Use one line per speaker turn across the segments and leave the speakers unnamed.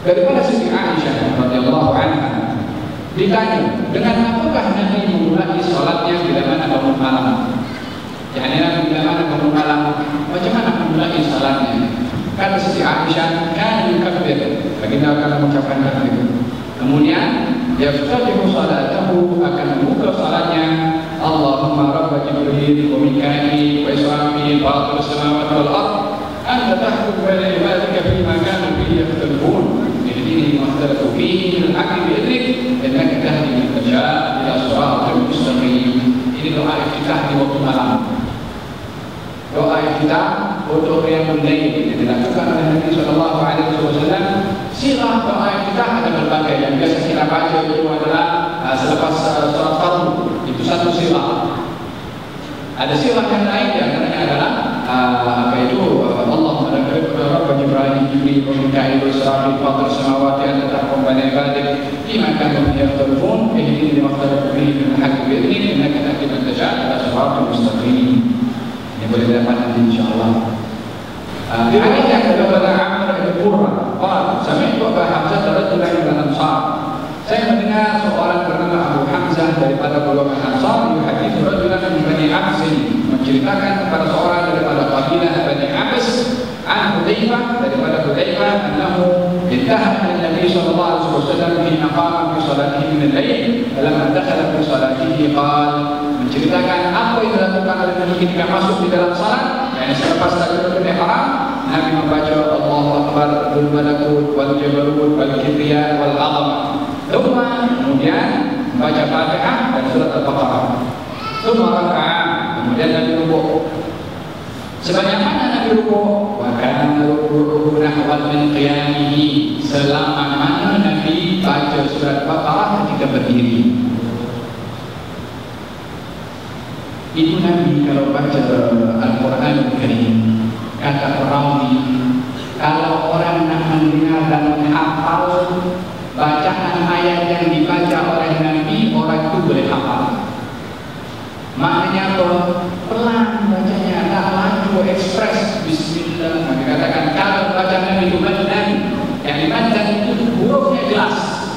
Daripada Siti Aisyah radhiyallahu anha ditanya, dengan apakah Nabi memulai salatnya bila mana bangun malam? Yani Nabi bila mana bangun malam, macam mana memulai salatnya? Kata Siti Aisyah, kan yukabbir, baginda akan mengucapkan takbir. Kemudian yaftatihu salatahu, akan membuka salatnya, Allahumma rabb Jibril wa Mikail wa Israfil fatir as-samawati wal ard anta tahkum baina ibadika fima kanu fihi yakhtalifun ihdini ma ikhtalafu fihi min al-haqqi bi'idnik innaka tahdi man tasha' ila siratal mustaqim. Ini doa iftitah di waktu malam. Doa iftitah untuk qiyamul lail yang dilakukan oleh Nabi sallallahu alaihi wasallam. Sirah doa iftitah ada berbagai, yang biasa kita baca itu adalah selepas salat fardu, itu satu sirah. Ada sirah yang lain, di antaranya adalah Allahumma rabb Jibril wa Mikail wa Israfil fatir as-samawati anta tahkum baina ibadik fima kanu yakhtalifun ihdini lima ikhtalafu fihi min al-haqqi bi'idnik innaka tahdi man tasha' ila siratal mustaqim. Ini boleh dapat nanti insyaallah. Hadis yang kedua adalah Amr bin Qurrah qala sami'tu Abu Hamzah rajulan min al-Ansar. Saya mendengar seorang bernama Abu Hamzah daripada golongan Ansar yuhaditsu rajulan min Bani Abs, menceritakan kepada seorang daripada kabilah Bani Abs an Hudzaifah, daripada Hudzaifah annahu intaha min Nabi sallallahu alaihi wasallam hina qama fi salatihi min al-lail falamma dakhala fi salatihi qala, menceritakan apa yang dilakukan oleh Nabi ketika masuk di dalam salat, yakni selepas takbiratul ihram Nabi membaca Allahu akbar dzul malakut wal jabarut wal kibriya wal 'azamah. Kemudian membaca Fatihah dan surat Al-Baqarah. Kemudian Nabi rukuk. Sebanyak mana Nabi rukuk? Wa kana ruku'uhu nahwan min qiyamihi, selama mana Nabi baca surat Al-Baqarah ketika berdiri. Itu Nabi kalau baca Al-Quran Al-Karim, kata perawi, kalau orang nak mendengar dan menghafal bacaan ayat yang dibaca oleh Nabi, orang itu boleh hafal. Maknanya apa? Pelan bacanya, tak laju ekspres. Bismillah. Maka katakan kalau baca Nabi itu badan, yang dibaca itu hurufnya jelas.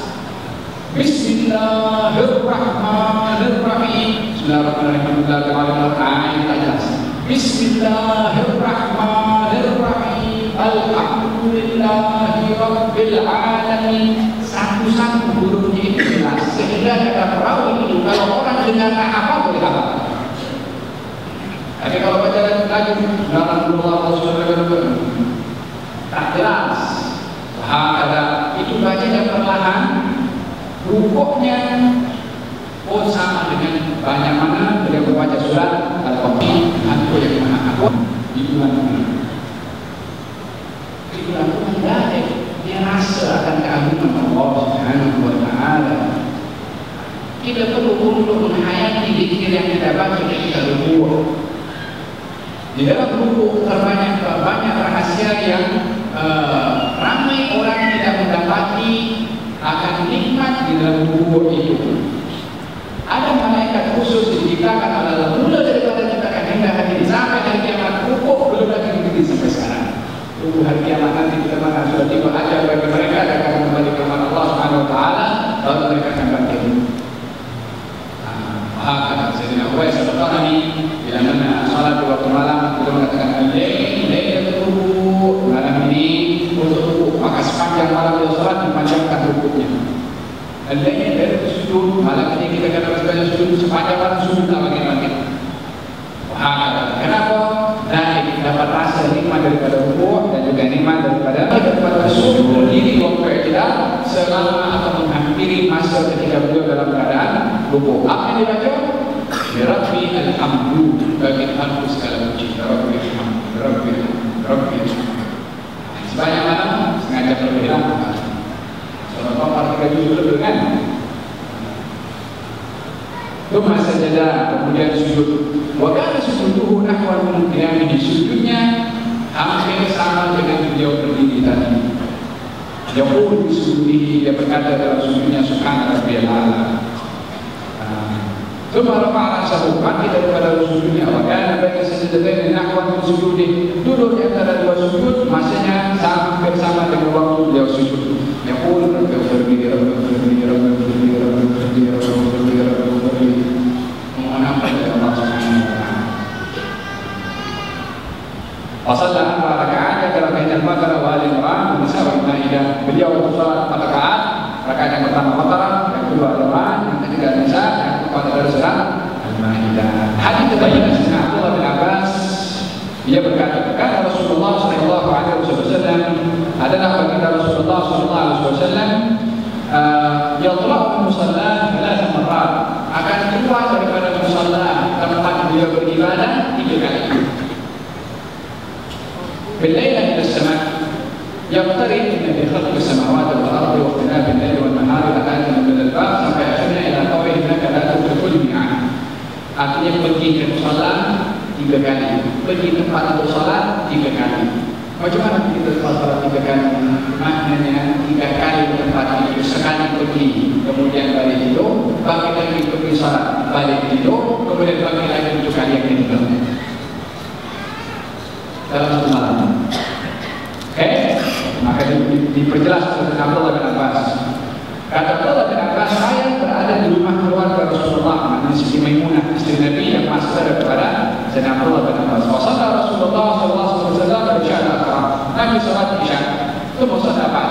Bismillahirrahmanirrahim. Bismillahirrahmanirrahim. Jelas. Bismillahirrahmanirrahim. Alhamdulillahi rabbil alamin. Satu-satu hurufnya itu jelas, sehingga kata perawi itu kalau orang dengar apa boleh apa. Tapi kalau baca lagi tak jelas. Ada itu bacanya perlahan, rukuknya pun sama dengan banyak mana beliau membaca surat Al-Fatihah atau yang mana aku di bulan ini. Di bulan ini ada dia rasa akan keagungan Allah Subhanahu wa Ta'ala. Kita perlu untuk menghayati zikir yang kita baca ketika rukuk. Di dalam rukuk terbanyak rahasia yang ramai orang tidak mendapati akan nikmat di dalam rukuk itu. Ada malaikat khusus diciptakan adalah mula daripada ciptakan hingga hari sampai hari kiamat, rukuk belum lagi begitu sampai sekarang. Tunggu hari kiamat nanti kita mana sudah tiba aja bagi mereka akan kembali ke mana Allah Subhanahu Wa Taala, lalu mereka akan bangkit. Kata Sayyidina Uwais al-Qarni, bila mana salat di waktu malam kita mengatakan al-lail rukuk, malam ini untuk rukuk, maka sepanjang malam dia salat dipanjangkan rukuknya. Al-lail dari sujud, malam ini kita kena sebanyak sujud, sepanjang malam sujud tak bangkit-bangkit. Kenapa? Dan dapat rasa nikmat daripada rukuk dan juga nikmat daripada sujud berdiri waktu kita selama atau menghampiri masa ketika beliau dalam keadaan rukuk. Apa yang dibaca? Rabbi alhamdu, bagi Tuhanku segala puji. Rabbi alhamdu, Rabbi alhamdu, Rabbi alhamdu. Sebanyak mana? Sengaja berbilang. Soal apa kita jujur kan? Itu masa jeda, kemudian sujud. Wakana sujuduhu nahwan min qiyamihi, sujudnya hampir sama dengan beliau berdiri tadi. Yaqul bi sujudihi, dia berkata dalam sujudnya subhana rabbiyal a'la. Tsumma rafa'a ra'sahu, bangkit daripada sujudnya. Wakana baina sajdatayn nahwan min sujudih, duduk di antara dua sujud, masanya hampir sama dengan waktu beliau sujud. pada surat Al-Maidah. Hadis terbaik dari Abdullah bin Abbas, dia berkata, kata Rasulullah sallallahu alaihi wasallam, adalah baginda Rasulullah sallallahu alaihi wasallam yathla'u musalla 3 marrat, akan keluar daripada musalla tempat beliau beribadah 3 kali. Bil-lail ila as-sama' yaqtarib bi khalqi as-samawati wal ardi wa ikhtilafi al-layli wan nahari la ayatin min al-bab, sampai akhirnya ila qawlihi innaka la tudrikul mi'ad. Artinya pergi ke musalla 3 kali, pergi tempat untuk salat 3 kali. Macam mana kita salat 3 kali? Maknanya 3 kali ke tempat itu, sekali pergi, kemudian balik tidur, balik lagi pergi salat, balik tidur, kemudian balik lagi 7 kali yang ketiga dalam satu malam. Oke? Maka diperjelas oleh Abdullah bin Abbas. Kata Abdullah bin Abbas, saya berada di rumah keluarga Rasulullah, maknanya Siti Maimunah, istri Nabi yang masuk daripada Sayyidina Abdullah bin Abbas. Wasalla Rasulullah sallallahu alaihi wasallam bersyarat. Nabi salat Isya, itu maksudnya apa?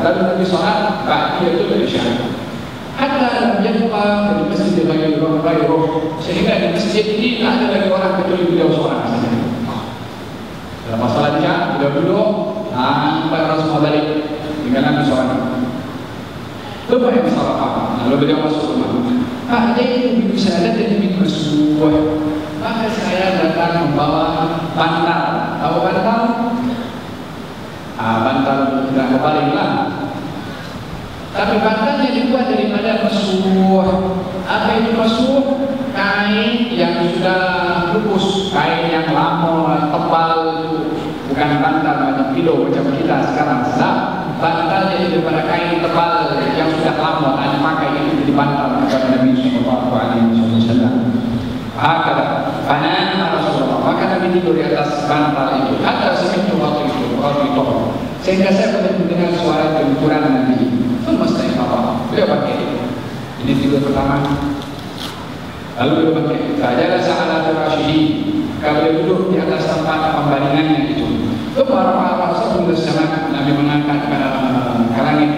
Lalu Nabi salat ba'da itu Isya. Hatta lam yabqa di masjid ghairuh, sehingga di masjid ini ada lagi orang kecuali beliau seorang saja. Dalam masalah Isya, beliau duduk, sampai orang semua balik, tinggal Nabi seorang. Lepas yang salah, lalu beliau masuk rumah. Ada itu bisa ada dari bin Mas'ud. Maka saya datang membawa bantal. Tahu bantal? Bantal tidak kebalik. Tapi bantalnya dibuat daripada Mas'ud. Apa itu Mas'ud? Kain yang sudah lupus, kain yang lama, tebal itu. Bukan bantal macam kilo macam kita sekarang. Bantalnya daripada kain tebal yang sudah lama tak dipakai, itu jadi bantal kepada Nabi sallallahu alaihi wasallam. Karena Rasulullah, maka Nabi tidur di atas bantal itu. Hatta sami'tu itu, sehingga saya boleh mendengar suara gempuran Nabi. Itu mesti apa? Beliau pakai. Ini tidur pertama. Lalu beliau pakai. Sajalah sa'ala firashihi, kalau beliau duduk di atas tempat pembaringannya itu. Para Rasul bersama Nabi mengangkat ke langit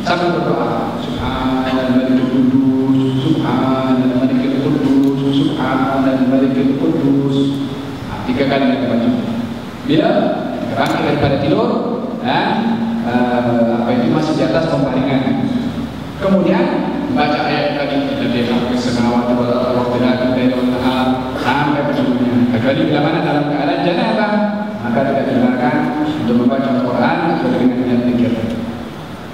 sambil berdoa, Subhanal Malikul Quddus, Subhanal Malikul Quddus, Subhanal Malikul Quddus. 3 kali Nabi baca. Dia bangkit daripada tidur dan itu masih di atas pembaringan. Kemudian baca ayat tadi, Alladzi khalaqa as-samawati wal arda wa ikhtilafa al-laili wan nahar, sampai berikutnya. Kecuali bila mana dalam keadaan janabah, maka tidak dibenarkan untuk membaca Al-Quran atau dengan niat zikir.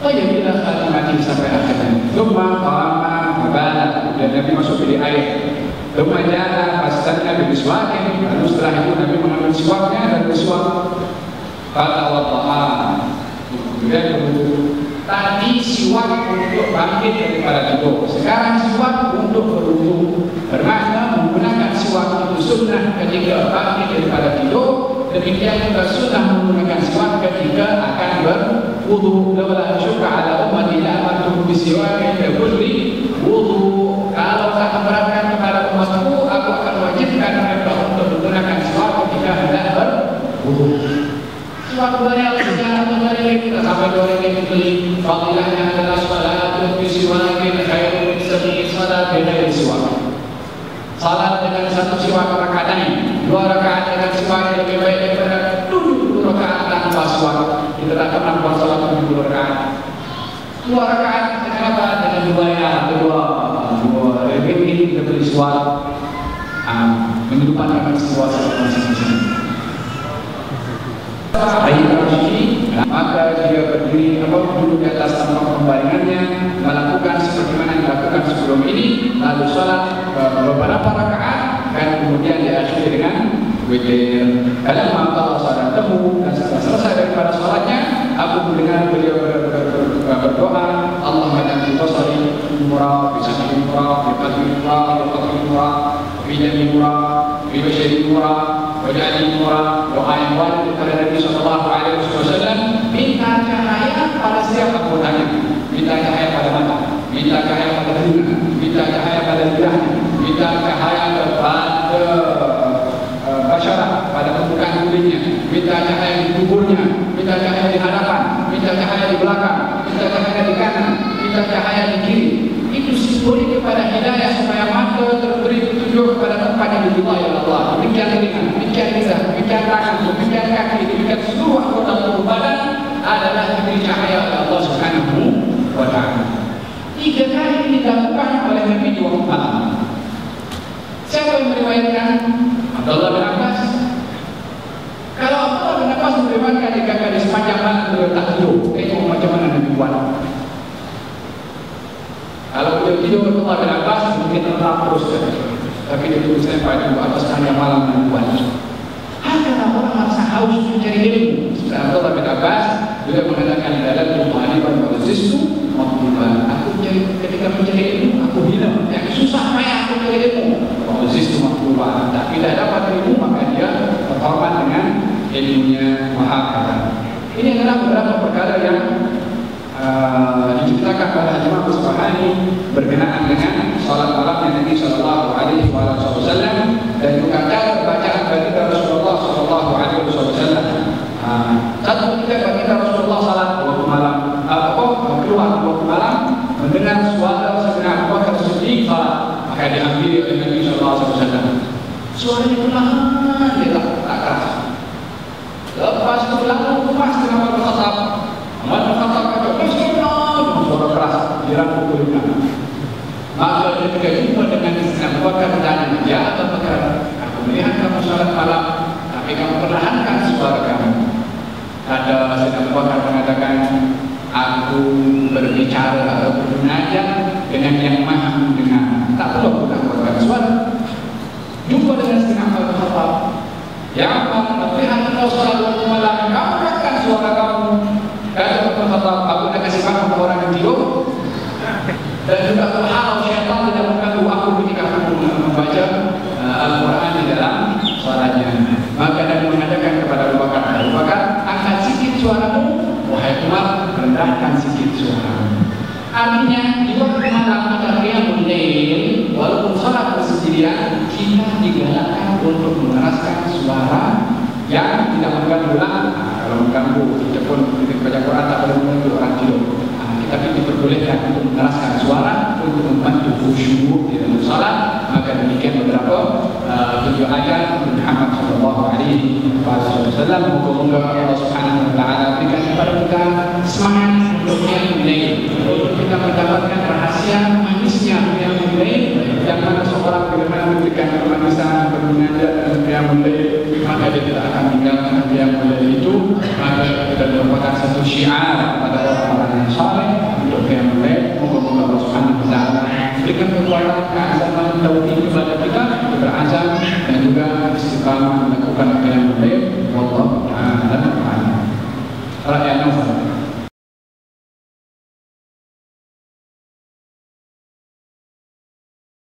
Oh ya, bila khatimati sampai akhirnya. Thumma qama fabala, dan Nabi masuk bilik air. Thumma jaa fastanna biswakin, lalu setelah itu Nabi mengambil siwaknya dan bersiwak. Fatawadda'a, kemudian berwudu. Tadi siwak untuk bangkit daripada tidur, sekarang siwak untuk berwudu. Bermakna menggunakan siwak itu sunnah ketika bangkit daripada tidur. Demikian juga sunnah menggunakan siwak ketika akan berwudu. Laula syukra ala ummati la amartu bisiwak inda kulli wudu. Kalau tak memberatkan kepada umatku, aku akan wajibkan mereka untuk menggunakan siwak ketika hendak berwudu. Siwak banyak sejarah mengenai kita sampai 2 yang dibeli. Fadilahnya adalah salatun bisiwakin khairun min sab'i salatin ghairi siwak. Salat dengan 1 siwak rakaatain, 2 rakaat dengan siwak lebih baik daripada 2 rakaat tanpa siwak. Kita tak pernah buat salat 7 rakaat. 2 rakaat dengan apa? Dengan 2 ini kita beri siwak, menghidupkan siwak masing-masing. Maka dia berdiri duduk di atas tempat pembaringannya, melakukan seperti mana yang dilakukan sebelum ini, lalu sholat beberapa rakaat dan kemudian diakhiri dengan witir. Kadang maka sholat temu dan setelah selesai daripada sholatnya, aku mendengar beliau berdoa, Allahumma jangan tosari murah, bisa murah, berkati murah, berkati murah, bidani murah, bibashari murah, wajani murah. Doa yang wajib kepada Nabi sallallahu alaihi wasallam, minta cahaya pada setiap anggotanya, minta cahaya pada mata, minta cahaya pada telinga, minta cahaya pada lidahnya, minta cahaya kepada basyarah, pada permukaan kulitnya, minta cahaya di tubuhnya, minta cahaya di hadapan, minta cahaya di belakang, minta cahaya di kanan, minta cahaya di kiri. Itu simbolik kepada hidayah supaya ridha ya Allah. Demikian telinga, demikian lidah, demikian tangan, demikian kaki, demikian seluruh anggota tubuh badan adalah diberi cahaya oleh Allah Subhanahu wa Ta'ala. 3 kali ini dilakukan oleh Nabi di waktu malam. Siapa yang meriwayatkan? Abdullah bin Abbas. Kalau Abdullah bin Abbas meriwayatkan 3 kali sepanjang malam beliau tak tidur, tengok macam mana Nabi buat. Kalau beliau tidur Abdullah bin Abbas mungkin tetap terus, tapi dia terus sampai di atas sepanjang malam Nabi buat. Karena orang merasa haus mencari ilmu. Abdullah bin Abbas juga mengatakan dalam Al-Quran bahwa zistu makhlukah. Aku ketika mencari ilmu aku bilang yang susah payah aku mencari ilmu. Bahwa zistu makhlukah. Tak bila dapat ilmu maka dia terhormat dengan ilmunya maha. Ini adalah beberapa perkara yang diceritakan oleh Imam Asbahani berkenaan dengan salat malam yang Nabi Sallallahu Alaihi Wasallam dan juga cara bacaan baginda Rasulullah Sallallahu Alaihi Wasallam. Satu ketika baginda Rasulullah salat waktu malam, keluar waktu malam mendengar suara Sayyidina Abu Bakar Siddiq salat, maka diambil oleh Nabi Sallallahu Alaihi Wasallam. Suaranya perlahan, dia tak keras. Lepas itu lalu lepas dengan Umar bin Khattab. Umar bin Khattab kata, dengan suara keras, dirangkul kulitnya. Maka ketika jumpa dengan Abu Bakar dan dia Abu Bakar, aku melihat kamu salat malam, tapi kamu perlahankan suara kamu. Kata Abu Bakar mengatakan, aku berbicara atau bernajak dengan yang maha mendengar. Tak perlu aku buatkan suara. Jumpa dengan Sayyidina Abu Khattab. Ya Allah, melihat engkau salat waktu malam, kamu angkat suara kamu. Kata Abu Khattab, aku nak kasih makan ke orang yang tidur. Dan juga kalau syaitan tidak mengganggu aku ketika aku membaca Al-Quran di dalam suaranya. Maka Nabi mengatakan kepada Abu Bakar, angkat sikit suaramu, wahai Umar, rendahkan sikit suaramu. Artinya di waktu malam ada qiyamul lail, walaupun salat bersendirian, kita digalakkan untuk mengeraskan suara yang tidak mengganggu. Kalau mengganggu, kita pun ketika baca Quran tak boleh mengganggu orang tidur. Tapi diperbolehkan untuk mengeraskan suara untuk membantu khusyuk di dalam salat. Maka demikian beberapa video ayat Muhammad Sallallahu Alaihi Wasallam. Moga-moga Allah Subhanahu Wa Taala berikan kepada kita semangat untuk yang mulai, untuk kita mendapatkan rahasia manisnya yang mulai, yang mana seorang bila mana memberikan kemanisan bermunajat dan yang mulai, maka dia tidak akan tinggalkan yang mulai itu. Maka kita merupakan satu syiar pada orang-orang yang saleh untuk yang mulai. Moga-moga Allah Subhanahu Wa Taala berikan kekuatan keazaman tauhid kepada kita untuk berazam dan juga istiqamah melakukan yang mulai. Wallahu a'lam. Rakyat Nova.